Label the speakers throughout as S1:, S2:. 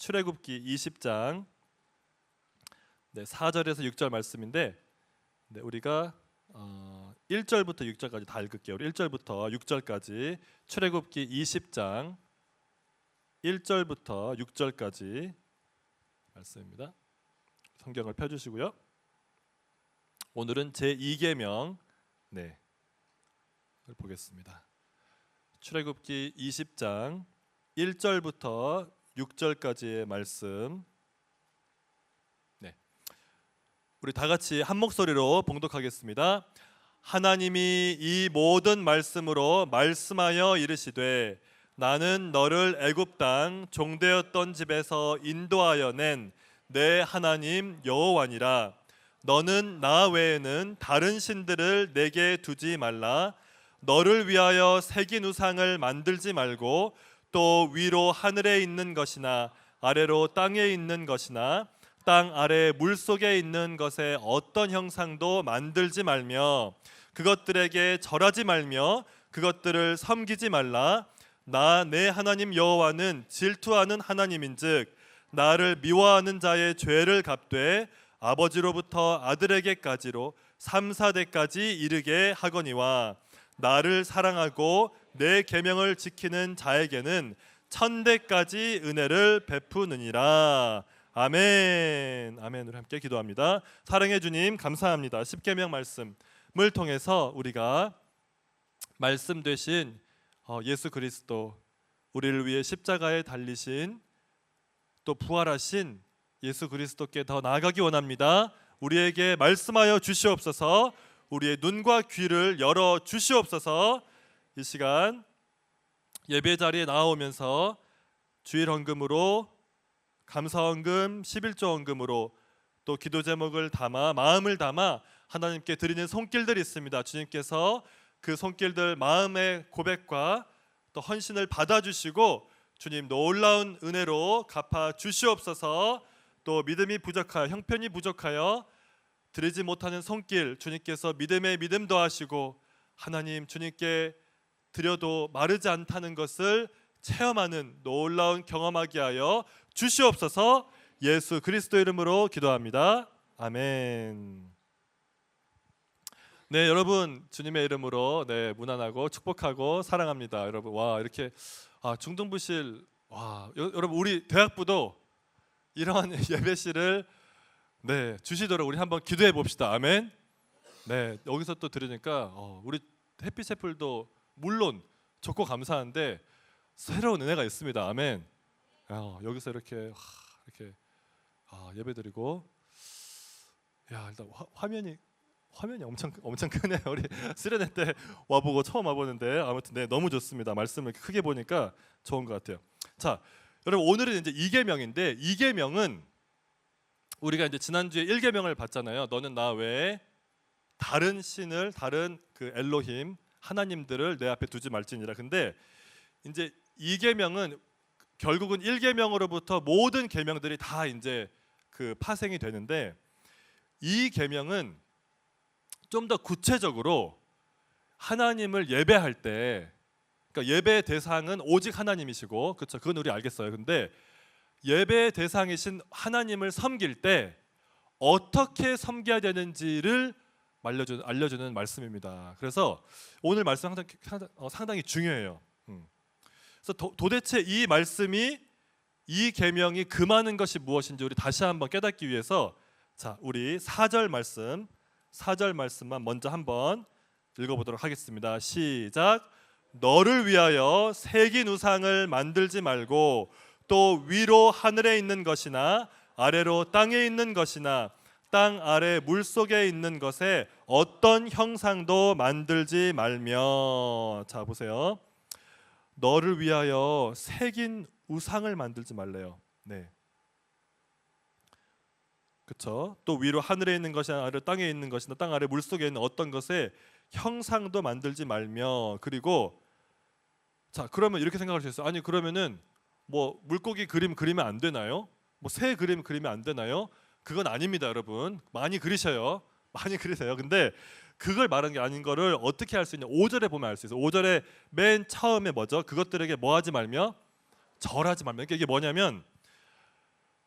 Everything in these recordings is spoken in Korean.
S1: 출애굽기 20장 4절에서 6절 말씀인데 우리가 1절부터 6절까지 다 읽을게요. 우리 1절부터 6절까지 출애굽기 20장 1절부터 6절까지 말씀입니다. 성경을 펴주시고요. 오늘은 제2계명 보겠습니다. 출애굽기 20장 1절부터 6절까지의 말씀 우리 다 같이 한 목소리로 봉독하겠습니다. 하나님이 이 모든 말씀으로 말씀하여 이르시되 나는 너를 애굽 땅 종되었던 집에서 인도하여 낸 내 하나님 여호와니라. 너는 나 외에는 다른 신들을 내게 두지 말라. 너를 위하여 새긴 우상을 만들지 말고 또 위로 하늘에 있는 것이나 아래로 땅에 있는 것이나 땅 아래 물속에 있는 것에 어떤 형상도 만들지 말며 그것들에게 절하지 말며 그것들을 섬기지 말라. 나 내 하나님 여호와는 질투하는 하나님인즉 나를 미워하는 자의 죄를 갚되 아버지로부터 아들에게까지로 3, 4대까지 이르게 하거니와 나를 사랑하고 내 계명을 지키는 자에게는 1000대까지 은혜를 베푸느니라. 아멘. 아멘으로 함께 기도합니다. 사랑해 주님 감사합니다. 십계명 말씀을 통해서 우리가 말씀 되신 예수 그리스도, 우리를 위해 십자가에 달리신 또 부활하신 예수 그리스도께 더 나아가기 원합니다. 우리에게 말씀하여 주시옵소서. 우리의 눈과 귀를 열어 주시옵소서. 이 시간 예배 자리에 나오면서 주일 헌금으로, 감사 헌금, 11조 헌금으로 또 기도 제목을 담아 마음을 담아 하나님께 드리는 손길들이 있습니다. 주님께서 그 손길들 마음의 고백과 또 헌신을 받아주시고 주님 놀라운 은혜로 갚아 주시옵소서. 또 믿음이 부족하여 형편이 부족하여 드리지 못하는 손길 주님께서 믿음에 믿음 더하시고 하나님 주님께 드려도 마르지 않다는 것을 체험하는 놀라운 경험하게 하여 주시옵소서. 예수 그리스도 이름으로 기도합니다. 아멘. 네, 여러분 주님의 이름으로 문안하고 축복하고 사랑합니다. 여러분 와 이렇게 중등부실 여러분 우리 대학부도 이러한 예배실을 주시도록 우리 한번 기도해 봅시다. 아멘. 네, 여기서 또 들으니까 우리 해피채플도 물론 좋고 감사한데 새로운 은혜가 있습니다. 아멘. 여기서 이렇게 예배드리고 일단 화면이 엄청 크네요. 우리 수련회 때 와보고 처음 와보는데 아무튼 너무 좋습니다. 말씀을 크게 보니까 좋은 것 같아요. 자, 여러분 오늘은 이제 2계명인데 2계명은 우리가 이제 지난주에 1계명을 봤잖아요. 너는 나 외에 다른 신을, 다른 그 엘로힘 하나님들을 내 앞에 두지 말지니라. 근데 이제 2계명은 결국은 1계명으로부터 모든 계명들이 다 이제 그 파생이 되는데 이 계명은 좀 더 구체적으로 하나님을 예배할 때, 그러니까 예배의 대상은 오직 하나님이시고, 그렇죠? 그건 우리 알겠어요. 근데 예배의 대상이신 하나님을 섬길 때 어떻게 섬겨야 되는지를 알려주는 말씀입니다. 그래서 오늘 말씀 상당히 중요해요. 그래서 도대체 이 말씀이, 이 계명이 금하는 것이 무엇인지 우리 다시 한번 깨닫기 위해서 자, 우리 4절 말씀만 먼저 한번 읽어보도록 하겠습니다. 시작. 너를 위하여 새긴 우상을 만들지 말고 또 위로 하늘에 있는 것이나 아래로 땅에 있는 것이나 땅 아래 물속에 있는 것에 어떤 형상도 만들지 말며. 자, 보세요. 너를 위하여 새긴 우상을 만들지 말래요. 네. 그렇죠? 또 위로 하늘에 있는 것이나 아래 땅에 있는 것이나 땅 아래 물속에 있는 어떤 것에 형상도 만들지 말며. 그리고 자, 그러면 이렇게 생각할 수 있어요. 아니 그러면은 뭐 물고기 그림 그리면 안 되나요? 뭐 새 그림 그리면 안 되나요? 그건 아닙니다, 여러분. 많이 그리세요. 근데 그걸 말하는 게 아닌 거를 어떻게 할 수 있냐? 5절에 보면 알 수 있어요. 5절에 맨 처음에 뭐죠? 그것들에게 뭐 하지 말며? 절하지 말며. 이게 뭐냐면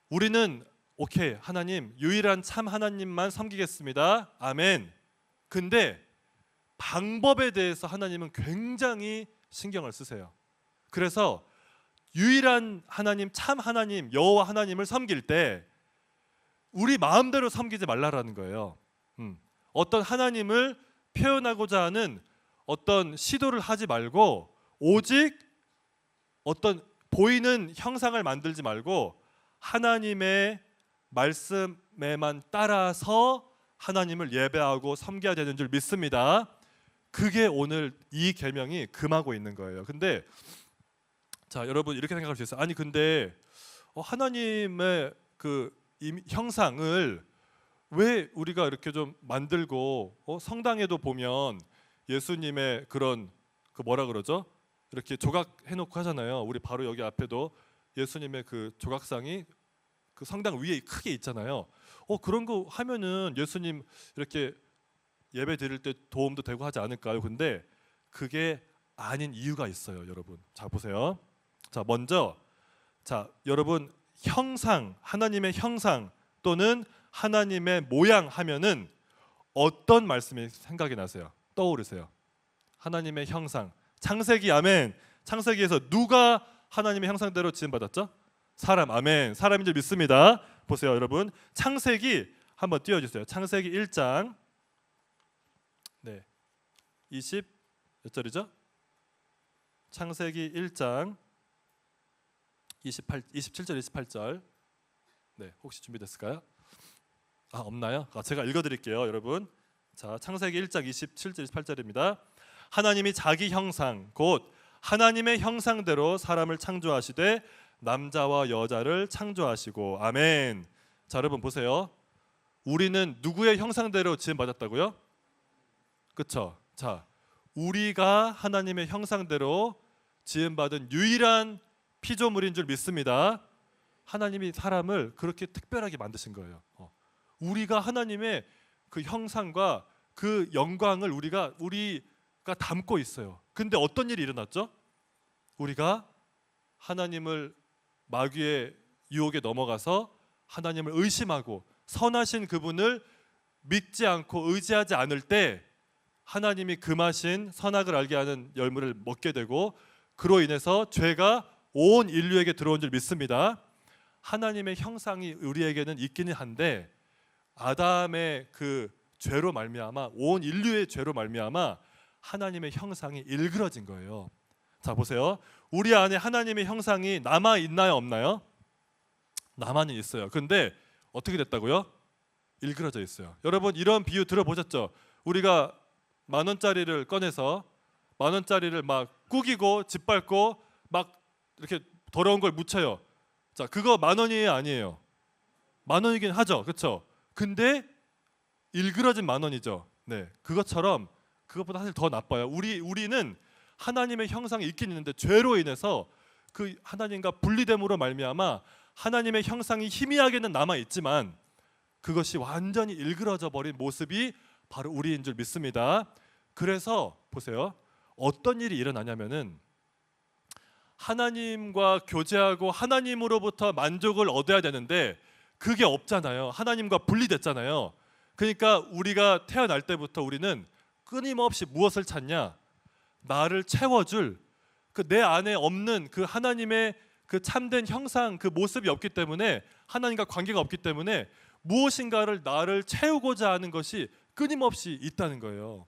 S1: 우리는 오케이, 하나님 유일한 참 하나님만 섬기겠습니다. 아멘. 근데 방법에 대해서 하나님은 굉장히 신경을 쓰세요. 그래서 유일한 하나님, 참 하나님, 여호와 하나님을 섬길 때 우리 마음대로 섬기지 말라라는 거예요. 어떤 하나님을 표현하고자 하는 어떤 시도를 하지 말고 오직 어떤 보이는 형상을 만들지 말고 하나님의 말씀에만 따라서 하나님을 예배하고 섬겨야 되는 줄 믿습니다. 그게 오늘 이 계명이 금하고 있는 거예요. 근데 자, 여러분 이렇게 생각할 수 있어요. 아니 근데 하나님의 그 형상을 왜 우리가 이렇게 좀 만들고 성당에도 보면 예수님의 그런 그 뭐라 그러죠? 이렇게 조각 해놓고 하잖아요. 우리 바로 여기 앞에도 예수님의 그 조각상이 그 성당 위에 크게 있잖아요. 그런 거 하면은 예수님 이렇게 예배 드릴 때 도움도 되고 하지 않을까요? 근데 그게 아닌 이유가 있어요, 여러분. 자, 보세요. 자, 먼저 자, 여러분 형상, 하나님의 형상 또는 하나님의 모양 하면은 어떤 말씀이 생각이 나세요? 떠오르세요? 하나님의 형상. 창세기, 아멘. 창세기에서 누가 하나님의 형상대로 지음받았죠? 사람, 아멘. 사람인 줄 믿습니다. 보세요, 여러분. 창세기 한번 띄워주세요. 창세기 1장 20 몇 절이죠? 창세기 1장 27절 28절. 네, 혹시 준비됐을까요? 없나요? 제가 읽어드릴게요, 여러분. 자, 창세기 1장 27절 28절입니다. 하나님이 자기 형상 곧 하나님의 형상대로 사람을 창조하시되 남자와 여자를 창조하시고, 아멘. 자, 여러분 보세요. 우리는 누구의 형상대로 지음받았다고요? 그렇죠? 자, 우리가 하나님의 형상대로 지음받은 유일한 피조물인 줄 믿습니다. 하나님이 사람을 그렇게 특별하게 만드신 거예요. 우리가 하나님의 그 형상과 그 영광을 우리가 담고 있어요. 근데 어떤 일이 일어났죠? 우리가 하나님을 마귀의 유혹에 넘어가서 하나님을 의심하고 선하신 그분을 믿지 않고 의지하지 않을 때 하나님이 금하신 선악을 알게 하는 열매를 먹게 되고, 그로 인해서 죄가 온 인류에게 들어온 줄 믿습니다. 하나님의 형상이 우리에게는 있기는 한데 아담의 그 죄로 말미암아, 온 인류의 죄로 말미암아 하나님의 형상이 일그러진 거예요. 자, 보세요. 우리 안에 하나님의 형상이 남아 있나요, 없나요? 남아는 있어요. 근데 어떻게 됐다고요? 일그러져 있어요. 여러분 이런 비유 들어보셨죠? 우리가 10,000원짜리를 꺼내서 10,000원짜리를 막 구기고 짓밟고 막 이렇게 더러운 걸 묻혀요. 자, 그거 10,000원이에요, 아니에요? 10,000원이긴 하죠, 그렇죠? 근데 일그러진 10,000원이죠. 네, 그것처럼 그것보다 사실 더 나빠요. 우리는 하나님의 형상이 있긴 있는데 죄로 인해서 그 하나님과 분리됨으로 말미암아 하나님의 형상이 희미하게는 남아 있지만 그것이 완전히 일그러져 버린 모습이 바로 우리인 줄 믿습니다. 그래서 보세요. 어떤 일이 일어나냐면은 하나님과 교제하고 하나님으로부터 만족을 얻어야 되는데 그게 없잖아요. 하나님과 분리됐잖아요. 그러니까 우리가 태어날 때부터 우리는 끊임없이 무엇을 찾냐? 나를 채워줄 그 내 안에 없는 그 하나님의 그 참된 형상, 그 모습이 없기 때문에, 하나님과 관계가 없기 때문에 무엇인가를 나를 채우고자 하는 것이 끊임없이 있다는 거예요.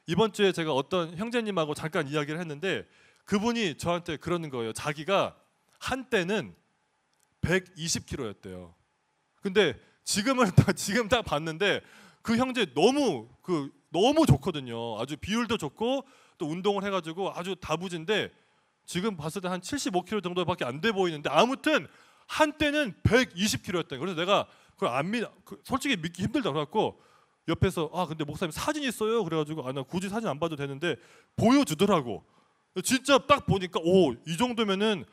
S1: 이번 주에 제가 어떤 형제님하고 잠깐 이야기를 했는데 그분이 저한테 그러는 거예요. 자기가 한때는 120kg였대요. 근데 지금 딱 봤는데 그 형제 너무 좋거든요. 아주 비율도 좋고 또 운동을 해가지고 아주 다부진데 지금 봤을 때 한 75kg 정도밖에 안 돼 보이는데 아무튼 한때는 120kg였대. 그래서 내가 그걸 안 믿, 솔직히 믿기 힘들다 그래갖고 옆에서 근데 목사님 사진 있어요? 그래가지고 나 굳이 사진 안 봐도 되는데 보여주더라고. 진짜 딱 보니까 이 정도면은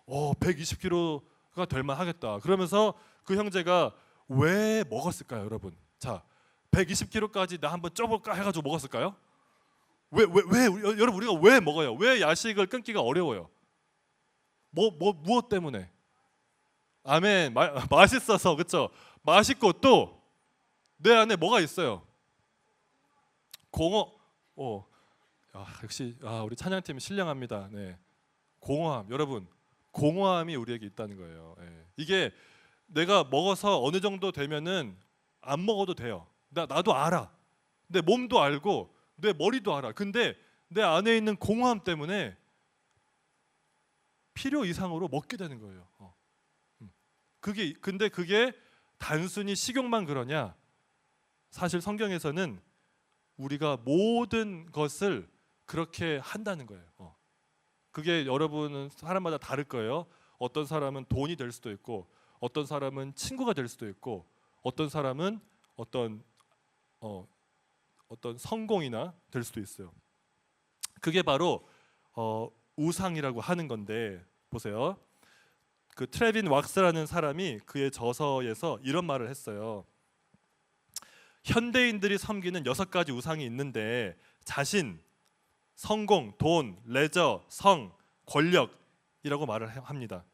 S1: 120kg가 될 만하겠다. 그러면서 그 형제가 왜 먹었을까요, 여러분? 자, 120kg까지 나 한번 쪄볼까 해가지고 먹었을까요? 여러분 우리가 왜 먹어요? 왜 야식을 끊기가 어려워요? 무엇 때문에? 아멘. 맛있어서 그렇죠. 맛있고 또 내 안에 뭐가 있어요? 공허. 역시 우리 찬양팀 신령합니다. 네. 공허함. 여러분, 공허함이 우리에게 있다는 거예요. 예. 이게 내가 먹어서 어느 정도 되면은 안 먹어도 돼요. 나도 알아. 내 몸도 알고 내 머리도 알아. 근데 내 안에 있는 공허함 때문에 필요 이상으로 먹게 되는 거예요. 근데 그게 단순히 식욕만 그러냐? 사실 성경에서는 우리가 모든 것을 그렇게 한다는 거예요. 그게 여러분은 사람마다 다를 거예요. 어떤 사람은 돈이 될 수도 있고, 어떤 사람은 친구가 될 수도 있고, 어떤 사람은 어떤 성공이나 될 수도 있어요. 그게 바로 우상이라고 하는 건데, 보세요. 그 트레빈 왁스라는 사람이 그의 저서에서 이런 말을 했어요. 현대인들이 섬기는 6가지 우상이 있는데 자신, 성공, 돈, 레저, 성, 권력이라고 말을 합니다.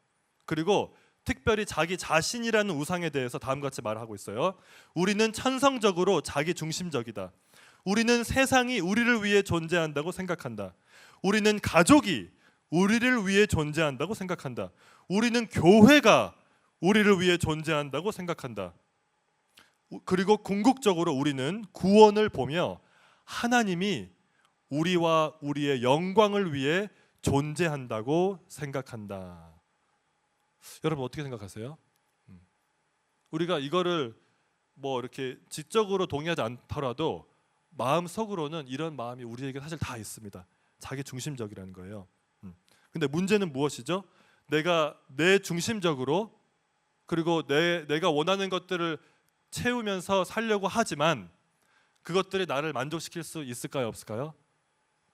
S1: 그리고 특별히 자기 자신이라는 우상에 대해서 다음과 같이 말하고 있어요. 우리는 천성적으로 자기 중심적이다. 우리는 세상이 우리를 위해 존재한다고 생각한다. 우리는 가족이 우리를 위해 존재한다고 생각한다. 우리는 교회가 우리를 위해 존재한다고 생각한다. 그리고 궁극적으로 우리는 구원을 보며 하나님이 우리와 우리의 영광을 위해 존재한다고 생각한다. 여러분 어떻게 생각하세요? 우리가 이거를 뭐 이렇게 지적으로 동의하지 않더라도 마음속으로는 이런 마음이 우리에게 사실 다 있습니다. 자기 중심적이라는 거예요. 근데 문제는 무엇이죠? 내가 내 중심적으로 그리고 내가 원하는 것들을 채우면서 살려고 하지만 그것들이 나를 만족시킬 수 있을까요? 없을까요?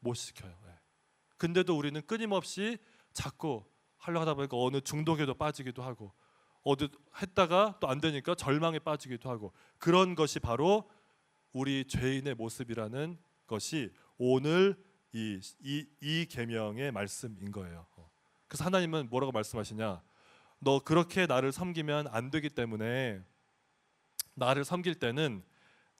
S1: 못 시켜요. 근데도 우리는 끊임없이 자꾸 하려고 하다 보니까 어느 중독에도 빠지기도 하고 어디 했다가 또 안 되니까 절망에 빠지기도 하고 그런 것이 우리 죄인의 모습이라는 것이 오늘 이 계명의 말씀인 거예요. 그래서 하나님은 뭐라고 말씀하시냐? 너 그렇게 나를 섬기면 안 되기 때문에 나를 섬길 때는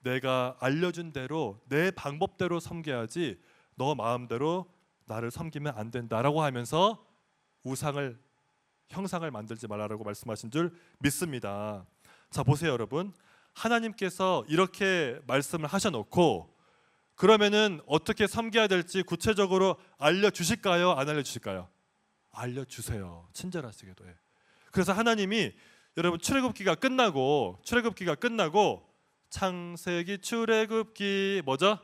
S1: 내가 알려준 대로 내 방법대로 섬겨야지 너 마음대로 나를 섬기면 안 된다라고 하면서 형상을 만들지 말라라고 말씀하신 줄 믿습니다. 자, 보세요 여러분. 하나님께서 이렇게 말씀을 하셔놓고 그러면은 어떻게 섬겨야 될지 구체적으로 알려주실까요? 안 알려주실까요? 알려주세요. 친절하시게도. 그래서 하나님이 여러분 출애굽기가 끝나고 창세기 출애굽기 뭐죠?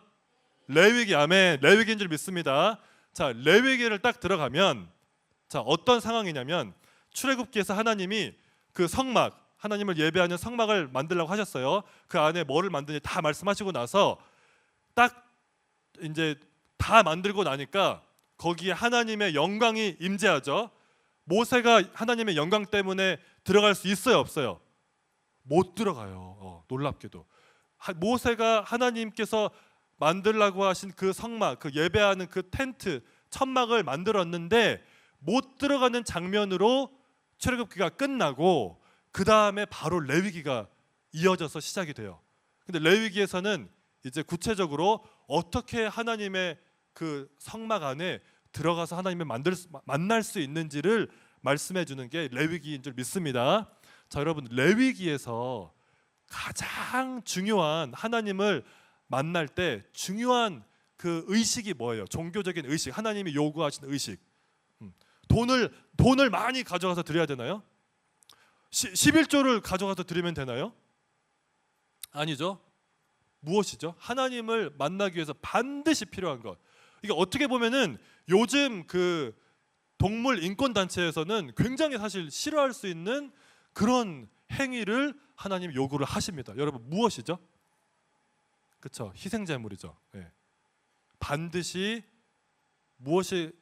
S1: 레위기. 아멘. 레위기인 줄 믿습니다. 자, 레위기를 딱 들어가면 자 어떤 상황이냐면 출애굽기에서 하나님이 그 성막 하나님을 예배하는 성막을 만들라고 하셨어요. 그 안에 뭐를 만드는지 다 말씀하시고 나서 딱 이제 다 만들고 나니까 거기에 하나님의 영광이 임재하죠. 모세가 하나님의 영광 때문에 들어갈 수 있어요, 없어요? 못 들어가요. 놀랍게도 모세가 하나님께서 만들라고 하신 그 성막, 그 예배하는 그 텐트, 천막을 만들었는데 못 들어가는 장면으로 출애굽기가 끝나고 그 다음에 바로 레위기가 이어져서 시작이 돼요. 근데 레위기에서는 이제 구체적으로 어떻게 하나님의 그 성막 안에 들어가서 하나님을 만날 수 있는지를 말씀해 주는 게 레위기인 줄 믿습니다. 자, 여러분 레위기에서 가장 중요한 하나님을 만날 때 중요한 그 의식이 뭐예요? 종교적인 의식, 하나님이 요구하시는 의식. 돈을 많이 가져가서 드려야 되나요? 11조를 가져가서 드리면 되나요? 아니죠. 무엇이죠? 하나님을 만나기 위해서 반드시 필요한 것. 이게 어떻게 보면은 요즘 그 동물 인권 단체에서는 굉장히 사실 싫어할 수 있는 그런 행위를 하나님 요구를 하십니다. 여러분 무엇이죠? 그렇죠. 희생제물이죠. 네. 반드시 무엇이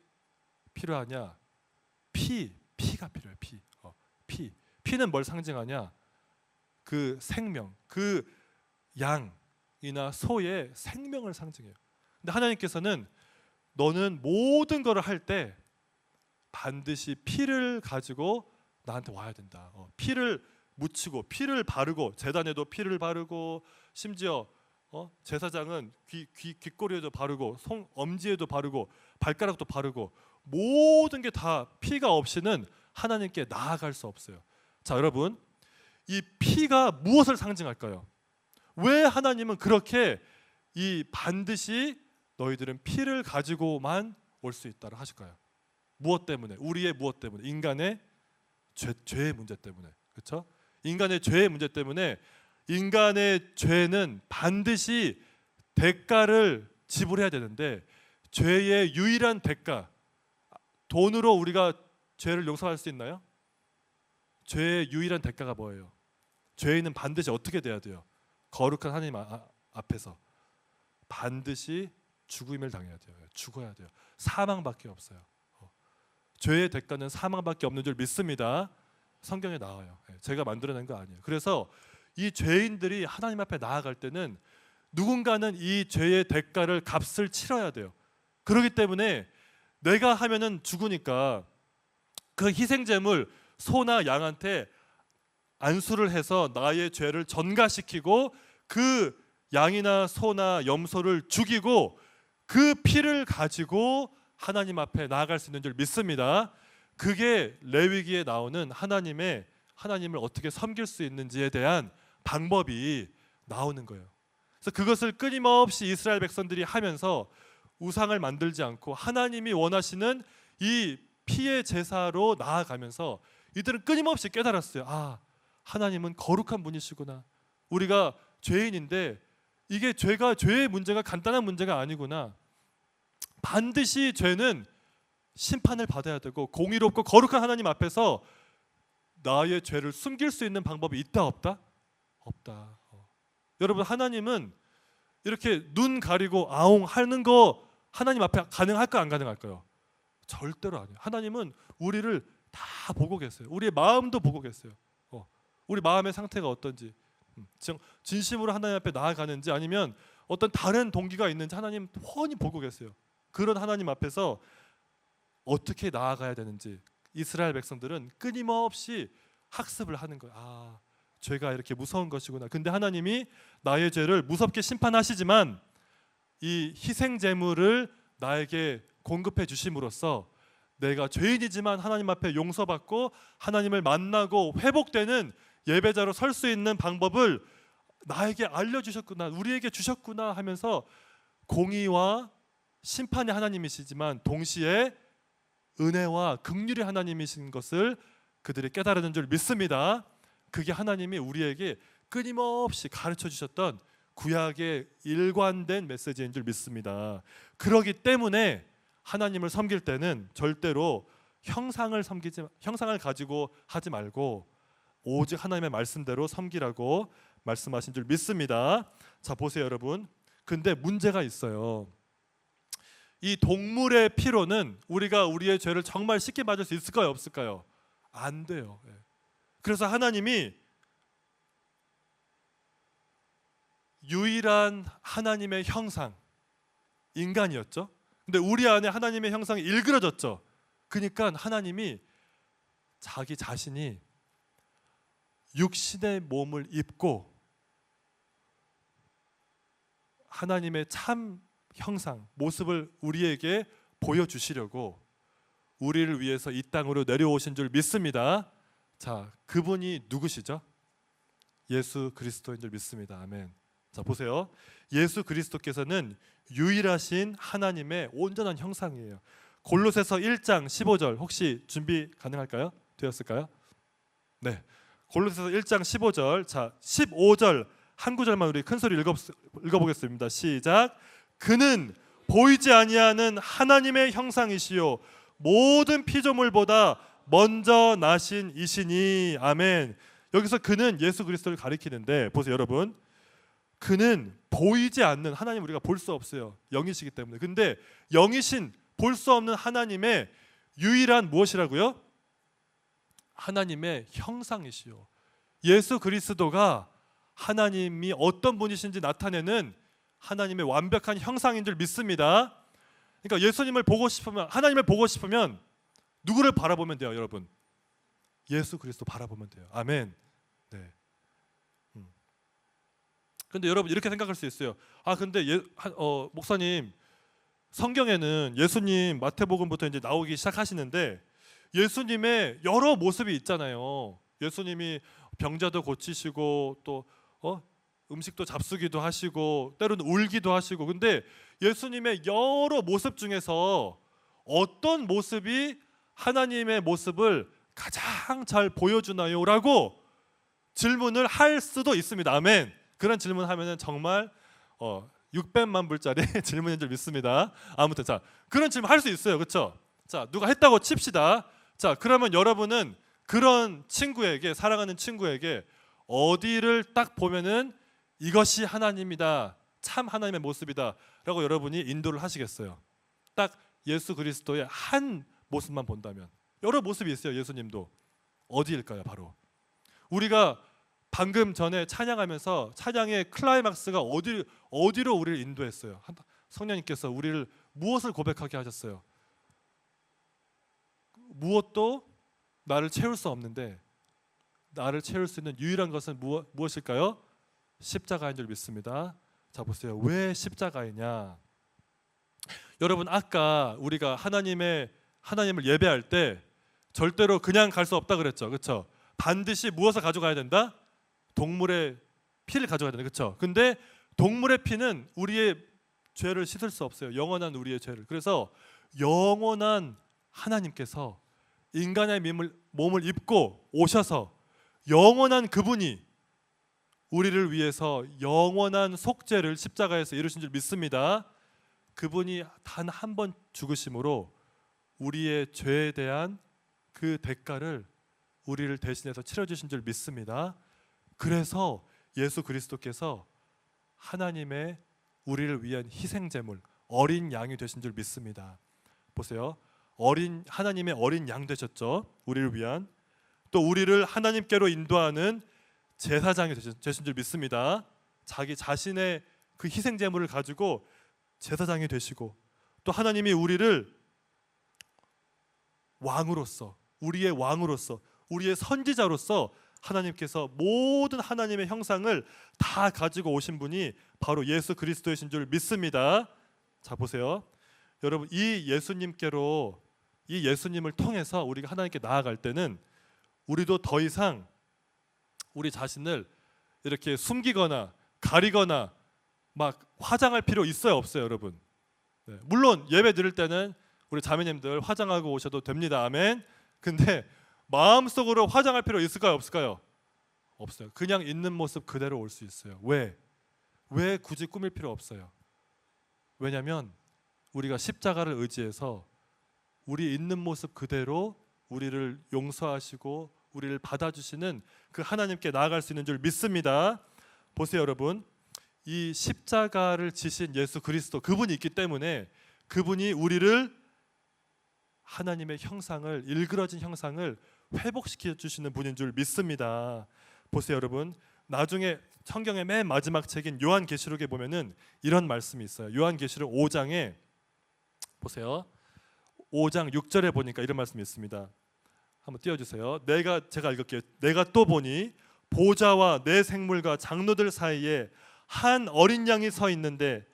S1: 필요하냐? 피가 필요해요. 피는 뭘 상징하냐? 그 생명, 그 양이나 소의 생명을 상징해요. 근데 하나님께서는 너는 모든 것을 할 때 반드시 피를 가지고 나한테 와야 된다. 피를 묻히고 피를 바르고 제단에도 피를 바르고 심지어 제사장은 귓꼬리에도 바르고 엄지에도 바르고 발가락도 바르고 모든 게 다 피가 없이는 하나님께 나아갈 수 없어요. 자, 여러분, 이 피가 무엇을 상징할까요? 왜 하나님은 그렇게 이 반드시 너희들은 피를 가지고만 올 수 있다고 하실까요? 무엇 때문에? 우리의 무엇 때문에? 인간의 죄의 문제 때문에. 그렇죠? 인간의 죄의 문제 때문에 인간의 죄는 반드시 대가를 지불해야 되는데 죄의 유일한 대가, 돈으로 우리가 죄를 용서할 수 있나요? 죄의 유일한 대가가 뭐예요? 죄인은 반드시 어떻게 돼야 돼요? 거룩한 하나님 앞에서 반드시 죽음을 당해야 돼요. 죽어야 돼요. 사망밖에 없어요. 죄의 대가는 사망밖에 없는 줄 믿습니다. 성경에 나와요. 제가 만들어낸 거 아니에요. 그래서 이 죄인들이 하나님 앞에 나아갈 때는 누군가는 이 죄의 대가를 값을 치러야 돼요. 그렇기 때문에 내가 하면은 죽으니까 그 희생제물 소나 양한테 안수를 해서 나의 죄를 전가시키고 그 양이나 소나 염소를 죽이고 그 피를 가지고 하나님 앞에 나아갈 수 있는 줄 믿습니다. 그게 레위기에 나오는 하나님을 어떻게 섬길 수 있는지에 대한 방법이 나오는 거예요. 그래서 그것을 끊임없이 이스라엘 백성들이 하면서 우상을 만들지 않고 하나님이 원하시는 이 피의 제사로 나아가면서 이들은 끊임없이 깨달았어요. 아, 하나님은 거룩한 분이시구나. 우리가 죄인인데 이게 죄의 문제가 간단한 문제가 아니구나. 반드시 죄는 심판을 받아야 되고 공의롭고 거룩한 하나님 앞에서 나의 죄를 숨길 수 있는 방법이 있다 없다? 없다. 여러분, 하나님은 이렇게 눈 가리고 아웅 하는 거 하나님 앞에 가능할까 안 가능할까요? 절대로 아니에요. 하나님은 우리를 다 보고 계세요. 우리의 마음도 보고 계세요. 우리 마음의 상태가 어떤지, 진심으로 하나님 앞에 나아가는지 아니면 어떤 다른 동기가 있는지 하나님 훤히 보고 계세요. 그런 하나님 앞에서 어떻게 나아가야 되는지 이스라엘 백성들은 끊임없이 학습을 하는 거예요. 아, 죄가 이렇게 무서운 것이구나. 근데 하나님이 나의 죄를 무섭게 심판하시지만 이 희생 제물을 나에게 공급해 주심으로써 내가 죄인이지만 하나님 앞에 용서받고 하나님을 만나고 회복되는 예배자로 설 수 있는 방법을 나에게 알려주셨구나, 우리에게 주셨구나 하면서 공의와 심판의 하나님이시지만 동시에 은혜와 긍휼의 하나님이신 것을 그들이 깨달은 줄 믿습니다. 그게 하나님이 우리에게 끊임없이 가르쳐 주셨던 구약의 일관된 메시지인 줄 믿습니다. 그렇기 때문에 하나님을 섬길 때는 절대로 형상을 가지고 하지 말고 오직 하나님의 말씀대로 섬기라고 말씀하신 줄 믿습니다. 자, 보세요, 여러분. 근데 문제가 있어요. 이 동물의 피로는 우리가 우리의 죄를 정말 쉽게 맞을 수 있을까요, 없을까요? 안 돼요. 그래서 하나님이 유일한 하나님의 형상, 인간이었죠. 근데 우리 안에 하나님의 형상이 일그러졌죠. 그러니까 하나님이 자기 자신이 육신의 몸을 입고 하나님의 참 형상, 모습을 우리에게 보여주시려고 우리를 위해서 이 땅으로 내려오신 줄 믿습니다. 자, 그분이 누구시죠? 예수 그리스도인 줄 믿습니다. 아멘. 자, 보세요. 예수 그리스도께서는 유일하신 하나님의 온전한 형상이에요. 골로새서 1장 15절 혹시 준비 가능할까요? 되었을까요? 네. 골로새서 1장 15절. 자, 15절 한 구절만 우리 큰 소리 읽어보겠습니다. 시작. 그는 보이지 아니하는 하나님의 형상이시요 모든 피조물보다 먼저 나신 이시니. 아멘. 여기서 그는 예수 그리스도를 가리키는데 보세요, 여러분. 그는 보이지 않는 하나님, 우리가 볼 수 없어요. 영이시기 때문에. 근데 영이신 볼 수 없는 하나님의 유일한 무엇이라고요? 하나님의 형상이시요. 예수 그리스도가 하나님이 어떤 분이신지 나타내는 하나님의 완벽한 형상인 줄 믿습니다. 그러니까 예수님을 보고 싶으면, 하나님을 보고 싶으면 누구를 바라보면 돼요, 여러분? 예수 그리스도 바라보면 돼요. 아멘. 네. 근데 여러분 이렇게 생각할 수 있어요. 근데 목사님, 성경에는 예수님 마태복음부터 이제 나오기 시작하시는데 예수님의 여러 모습이 있잖아요. 예수님이 병자도 고치시고 또 음식도 잡수기도 하시고 때로는 울기도 하시고. 근데 예수님의 여러 모습 중에서 어떤 모습이 하나님의 모습을 가장 잘 보여주나요? 라고 질문을 할 수도 있습니다. 아멘. 그런 질문하면은 정말 600만 불짜리 질문인 줄 믿습니다. 아무튼 자, 그런 질문 할 수 있어요. 그렇죠? 자, 누가 했다고 칩시다. 자, 그러면 여러분은 그런 친구에게, 사랑하는 친구에게 어디를 딱 보면은 이것이 하나님이다, 참 하나님의 모습이다 라고 여러분이 인도를 하시겠어요? 딱 예수 그리스도의 한 모습만 본다면. 여러 모습이 있어요. 예수님도. 어디일까요? 바로 우리가 방금 전에 찬양하면서 찬양의 클라이막스가 어디로 우리를 인도했어요? 성령님께서 우리를 무엇을 고백하게 하셨어요? 무엇도 나를 채울 수 없는데 나를 채울 수 있는 유일한 것은 무엇일까요? 십자가인 줄 믿습니다. 자, 보세요. 왜 십자가이냐? 여러분, 아까 우리가 하나님을 예배할 때 절대로 그냥 갈 수 없다 그랬죠. 그렇죠? 반드시 무엇을 가져가야 된다? 동물의 피를 가져가야 된다. 그렇죠? 근데 동물의 피는 우리의 죄를 씻을 수 없어요. 영원한 우리의 죄를. 그래서 영원한 하나님께서 인간의 몸을 입고 오셔서 영원한 그분이 우리를 위해서 영원한 속죄를 십자가에서 이루신 줄 믿습니다. 그분이 단 한 번 죽으심으로 우리의 죄에 대한 그 대가를 우리를 대신해서 치러주신 줄 믿습니다. 그래서 예수 그리스도께서 하나님의 우리를 위한 희생제물, 어린 양이 되신 줄 믿습니다. 보세요. 하나님의 어린 양 되셨죠. 우리를 위한. 또 우리를 하나님께로 인도하는 제사장이 되신 줄 믿습니다. 자기 자신의 그 희생제물을 가지고 제사장이 되시고, 또 하나님이 우리를 왕으로서, 우리의 왕으로서, 우리의 선지자로서 하나님께서 모든 하나님의 형상을 다 가지고 오신 분이 바로 예수 그리스도이신 줄 믿습니다. 자, 보세요. 여러분, 이 예수님을 통해서 우리가 하나님께 나아갈 때는 우리도 더 이상 우리 자신을 이렇게 숨기거나 가리거나 막 화장할 필요 있어요, 없어요, 여러분? 네, 물론 예배 드릴 때는 우리 자매님들 화장하고 오셔도 됩니다. 아멘. 근데 마음속으로 화장할 필요 있을까요, 없을까요? 없어요. 그냥 있는 모습 그대로 올 수 있어요. 왜 굳이 꾸밀 필요 없어요? 왜냐하면 우리가 십자가를 의지해서 우리 있는 모습 그대로 우리를 용서하시고 우리를 받아주시는 그 하나님께 나아갈 수 있는 줄 믿습니다. 보세요, 여러분. 이 십자가를 지신 예수 그리스도, 그분이 있기 때문에 그분이 우리를 하나님의 형상을, 일그러진 형상을 회복시켜 주시는 분인 줄 믿습니다. 보세요, 여러분. 나중에 성경의 맨 마지막 책인 요한계시록에 보면은 이런 말씀이 있어요. 요한계시록 5장에 보세요. 5장 6절에 보니까 이런 말씀이 있습니다. 한번 띄워주세요. 제가 읽을게요. 내가 또 보니 보좌와 내 생물과 장로들 사이에 한 어린 양이 서 있는데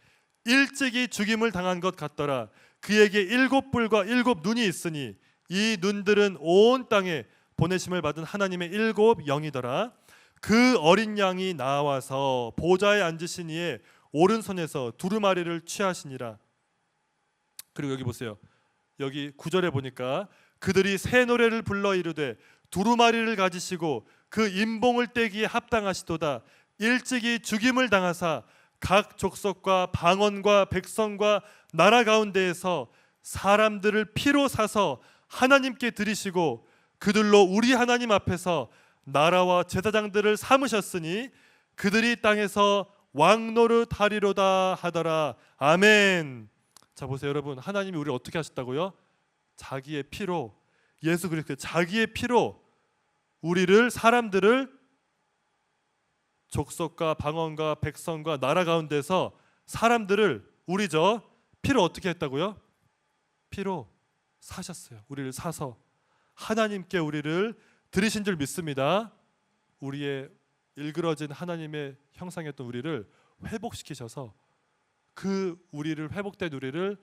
S1: 일찍이 죽임을 당한 것 같더라. 그에게 7뿔과 7눈이 있으니 이 눈들은 온 땅에 보내심을 받은 하나님의 7 영이더라. 그 어린 양이 나와서 보좌에 앉으신 이의 오른손에서 두루마리를 취하시니라. 그리고 여기 보세요. 여기 9절에 보니까 그들이 새 노래를 불러 이르되 두루마리를 가지시고 그 임봉을 떼기에 합당하시도다. 일찍이 죽임을 당하사 각 족속과 방언과 백성과 나라 가운데에서 사람들을 피로 사서 하나님께 드리시고 그들로 우리 하나님 앞에서 나라와 제사장들을 삼으셨으니 그들이 땅에서 왕노릇 하리로다 하더라. 아멘. 자, 보세요, 여러분. 하나님이 우리를 어떻게 하셨다고요? 자기의 피로, 예수 그리스도 자기의 피로 우리를, 사람들을 족속과 방언과 백성과 나라 가운데서 사람들을, 우리죠, 피로 어떻게 했다고요? 피로 사셨어요. 우리를 사서 하나님께 우리를 들으신 줄 믿습니다. 우리의 일그러진 하나님의 형상이었던 우리를 회복시키셔서 그 우리를 회복된 우리를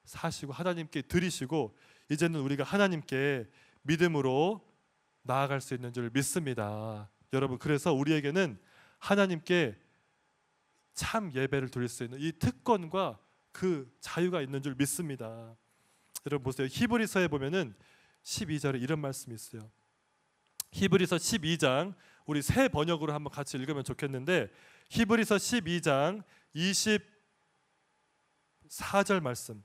S1: 사시고 하나님께 드리시고 이제는 우리가 하나님께 믿음으로 나아갈 수 있는 줄 믿습니다. 여러분, 그래서 우리에게는 하나님께 참 예배를 드릴 수 있는 이 특권과 그 자유가 있는 줄 믿습니다. 여러분 보세요. 히브리서에 보면은 12절에 이런 말씀이 있어요. 히브리서 12장, 우리 새 번역으로 한번 같이 읽으면 좋겠는데, 히브리서 12장 24절 말씀,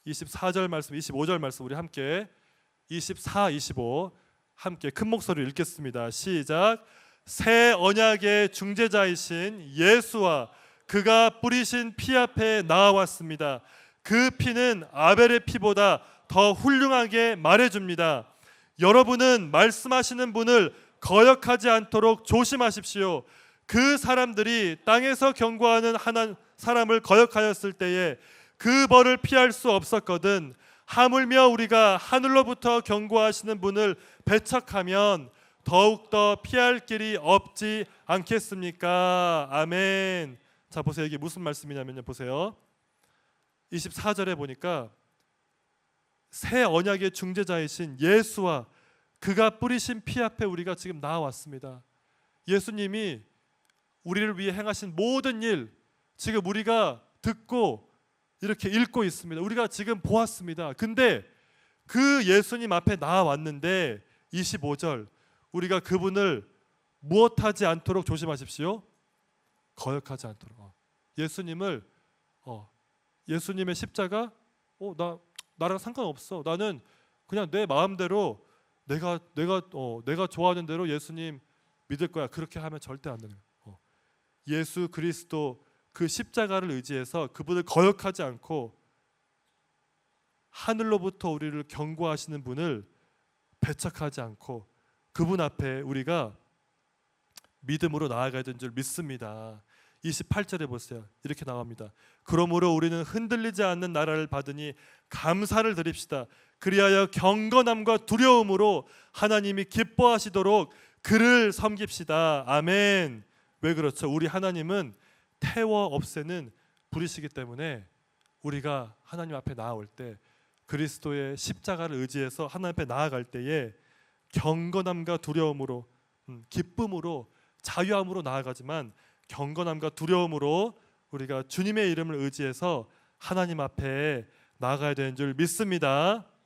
S1: 24절 말씀, 25절 말씀 우리 함께 24, 25 함께 큰 목소리로 읽겠습니다. 시작. 새 언약의 중재자이신 예수와 그가 뿌리신 피 앞에 나아왔습니다. 그 피는 아벨의 피보다 더 훌륭하게 말해줍니다. 여러분은 말씀하시는 분을 거역하지 않도록 조심하십시오. 그 사람들이 땅에서 경고하는 한 사람을 거역하였을 때에 그 벌을 피할 수 없었거든. 하물며 우리가 하늘로부터 경고하시는 분을 배척하면 더욱더 피할 길이 없지 않겠습니까? 아멘. 자, 보세요. 이게 무슨 말씀이냐면요, 보세요. 24절에 보니까 새 언약의 중재자이신 예수와 그가 뿌리신 피 앞에 우리가 지금 나아왔습니다. 예수님이 우리를 위해 행하신 모든 일, 지금 우리가 듣고 이렇게 읽고 있습니다. 우리가 지금 보았습니다. 근데 그 예수님 앞에 나아왔는데 25절, 우리가 그분을 무엇하지 않도록 조심하십시오. 거역하지 않도록. 예수님을 예수님의 십자가 나랑 상관없어. 나는 그냥 내 마음대로 내가 좋아하는 대로 예수님 믿을 거야. 그렇게 하면 절대 안 되는 거예요. 예수 그리스도 그 십자가를 의지해서 그분을 거역하지 않고 하늘로부터 우리를 경고하시는 분을 배척하지 않고 그분 앞에 우리가 믿음으로 나아가야 되는 줄 믿습니다. 28절에 보세요. 이렇게 나옵니다. 그러므로 우리는 흔들리지 않는 나라를 받으니 감사를 드립시다. 그리하여 경건함과 두려움으로 하나님이 기뻐하시도록 그를 섬깁시다. 아멘. 왜 그렇죠? 우리 하나님은 태워 없애는 불이시기 때문에 우리가 하나님 앞에 나아올 때, 그리스도의 십자가를 의지해서 하나님 앞에 나아갈 때에 경건함과 두려움으로, 기쁨으로, 자유함으로 나아가지만 경건함과 두려움으로 우리가 주님의 이름을 의지해서 하나님 앞에 나아가야 되는 줄 믿습니다.